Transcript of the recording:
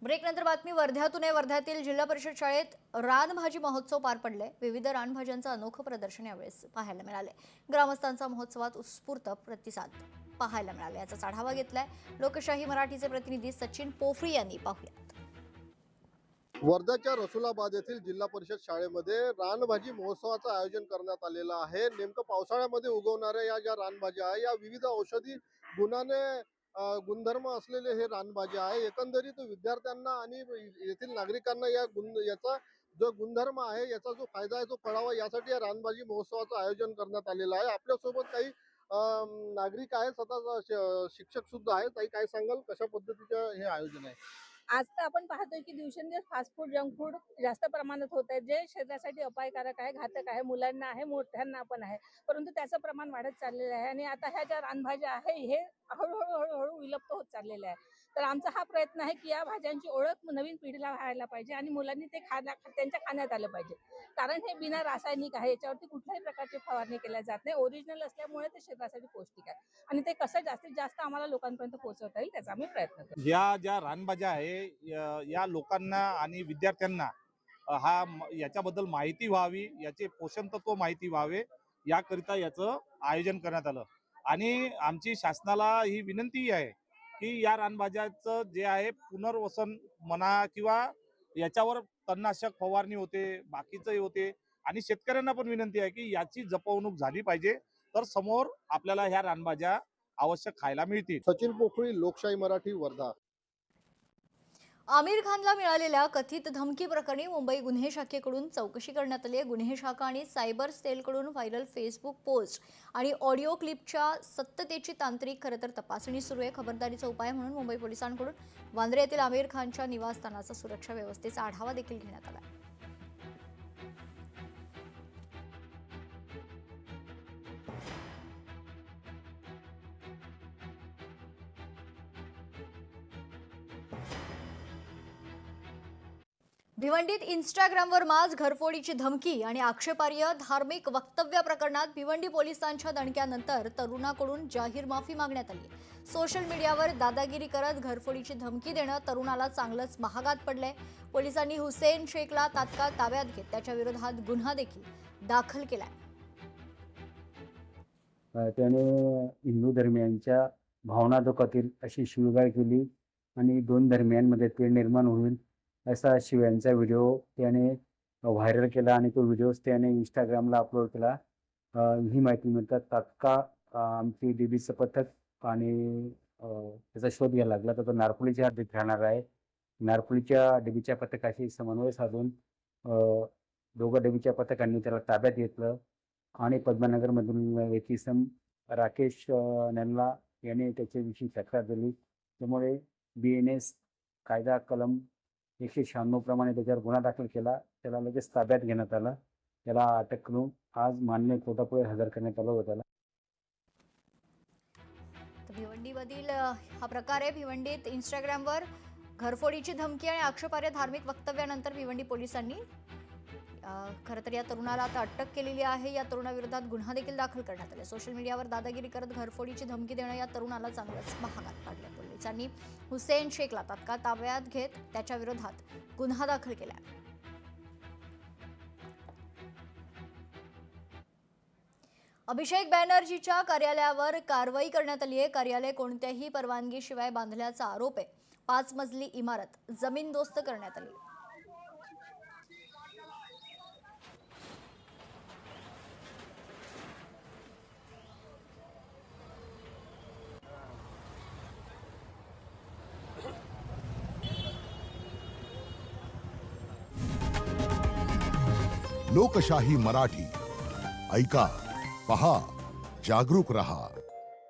ब्रेकनंतर बातमी वर्ध्यातून आहे। वर्ध्यातील जिल्हा परिषद शाळेत रानभाजी महोत्सव पार पडले। विविध रानभाज्यांचं अनोखं प्रदर्शन यावेळेस पाहायला मिळाले। ग्रामस्थांचा महोत्सवात उत्स्फूर्त प्रतिसाद पाहायला मिळाला। याचा आढावा घेतलाय लोकशाही मराठीचे प्रतिनिधी सचिन पोफरी यांनी। पाहूयात। वर्ध्याच्या रसुलाबाद येथील जिल्हा परिषद शाळेमध्ये रानभाजी महोत्सवाचं आयोजन करण्यात आलेलं आहे। नेमकं पावसाळ्यामध्ये उगवणाऱ्या या ज्या रानभाज्या आहे या विविध औषधी गुणाने गुणधर्म असलेले हे रानभाज्या आहे। एकंदरीत विद्यार्थ्यांना आणि येथील नागरिकांना याचा जो गुणधर्म आहे याचा जो फायदा आहे तो कळावा यासाठी या रानभाजी महोत्सवाचं आयोजन करण्यात आलेलं आहे। आपल्यासोबत काही नागरिक आहेत, स्वतः शिक्षक सुद्धा आहेत। ताई, काय सांगाल कशा पद्धतीचं हे आयोजन आहे? आज तर आपण पाहतोय की दिवसेंदिवस फास्ट फूड, जंक फूड जास्त प्रमाणात होत आहे, जे शरीरासाठी अपायकारक आहे, घातक आहे, मुलांना आहे, मोठ्यांना पण आहे। परंतु त्याचं प्रमाण वाढत चाललेलं आहे आणि आता ह्या ज्या रानभाज्या आहे हे हळूहळू विलुप्त होत चाललेले आहे। तर आमचा हा प्रयत्न आहे की या भाज्यांची ओळख नवीन पिढीला व्हायला पाहिजे आणि मुलांनी ते त्यांच्या खाण्यात आलं पाहिजे। कारण हे बिना रासायनिक आहे, याच्यावरती कुठल्याही प्रकारची फवारणी केल्या जात नाही, ओरिजिनल असल्यामुळे ते शरीरासाठी पौष्टिक आहे आणि ते कसं जास्तीत जास्त आम्हाला लोकांपर्यंत पोहोचवता येईल त्याचा आम्ही प्रयत्न करतो। ज्या रानभाज्या आहे या लोकांना आणि विद्यार्थ्यांना याच्याबद्दल माहिती व्हावी, याचे पोषण तत्व माहिती व्हावे याकरिता याचं आयोजन करण्यात आलं। आणि आमची शासनाला ही विनंती आहे की या रानभाज्याचं जे आहे पुनर्वसन म्हणा किंवा याच्यावर तणनाशक फवारणी होते, बाकीचंही होते आणि शेतकऱ्यांना पण विनंती आहे की याची जपवणूक झाली पाहिजे, तर समोर आपल्याला ह्या रानभाज्या आवश्यक खायला मिळतील। सचिन पोफरी, लोकशाही मराठी, वर्धा। आमिर खानला मिळालेल्या कथित धमकी प्रकरणी मुंबई गुन्हे शाखेकडून चौकशी करण्यात आली आहे। गुन्हे शाखा आणि सायबर सेलकडून व्हायरल फेसबुक पोस्ट आणि ऑडिओ क्लिपच्या सत्यतेची तांत्रिक खरंतर तपासणी सुरू आहे। खबरदारीचा उपाय म्हणून मुंबई पोलिसांकडून वांद्रे येथील आमिर खानच्या निवासस्थानाचा सुरक्षा व्यवस्थेचा आढावा देखील घेण्यात आला। भिवंडीत इंस्टाग्रामवर माज घरफोडीची धमकी आणि आक्षेपार्ह धार्मिक वक्तव्य प्रकरणात भिवंडी पोलिसांच्या दणक्यानंतर तरुणाकडून जाहीर माफी मागण्यात आली। सोशल मीडियावर दादागिरी करत घरफोडीची धमकी देणं तरुणाला चांगलंच महागात पडलंय। पोलिसांनी हुसेन शेखला तात्काळ ताब्यात घेत त्याच्या विरोधात गुन्हा देखील दाखल केलाय। त्याने हिंदू धर्मियांच्या भावना दुखावतील अशी शिवीगाळ केली आणि दोन धर्मियांमध्ये तेढ निर्माण होईल असा शिव्यांचा व्हिडिओ त्याने व्हायरल केला आणि तो व्हिडिओ त्याने इंस्टाग्रामला अपलोड केला। ही माहिती मिळतात तात्काळ आमची डीबीचं पथक आणि त्याचा शोध घ्यायला लागला तर तो नारपोलीच्या हद्दीत राहणार आहे। नारपोलीच्या डीबीच्या पथकाशी समन्वय साधून दोघं डीबीच्या पथकांनी त्याला ताब्यात घेतलं आणि पद्मनगरमधून एक इसम राकेश नल्ला याने त्याच्याविषयी तक्रार दिली। त्यामुळे BNS कायदा कलम 196 प्रमाणे त्याच्यावर गुन्हा दाखल केला। त्याला लगेच ताब्यात घेण्यात आलं। त्याला अटक करून आज मान्य कोर्टापुढे हजर करण्यात आलं होतं। भिवंडीमधील हा प्रकार आहे। भिवंडीत इंस्टाग्रामवर घरफोडीची धमकी आणि आक्षेपार्ह धार्मिक वक्तव्यानंतर भिवंडी पोलिसांनी खरं तर या तरुणाला आता अटक केलेली आहे। या तरुणाविरोधात गुन्हा देखील दाखल करण्यात आला। सोशल मीडियावर दादागिरी करत घरफोडीची धमकी देणं या तरुणाला चांगलंच महागात पडलं। पोलिसांनी हुसेन शेखला तात्काळ ताब्यात घेत त्याच्या विरोधात गुन्हा दाखल केला। अभिषेक बॅनर्जीच्या कार्यालयावर कारवाई करण्यात आली आहे। कार्यालय कोणत्याही परवानगीशिवाय बांधल्याचा आरोप आहे। 5 मजली इमारत जमीनदोस्त करण्यात आली। लोकशाही मराठी ऐका, पहा, जागरूक रहा।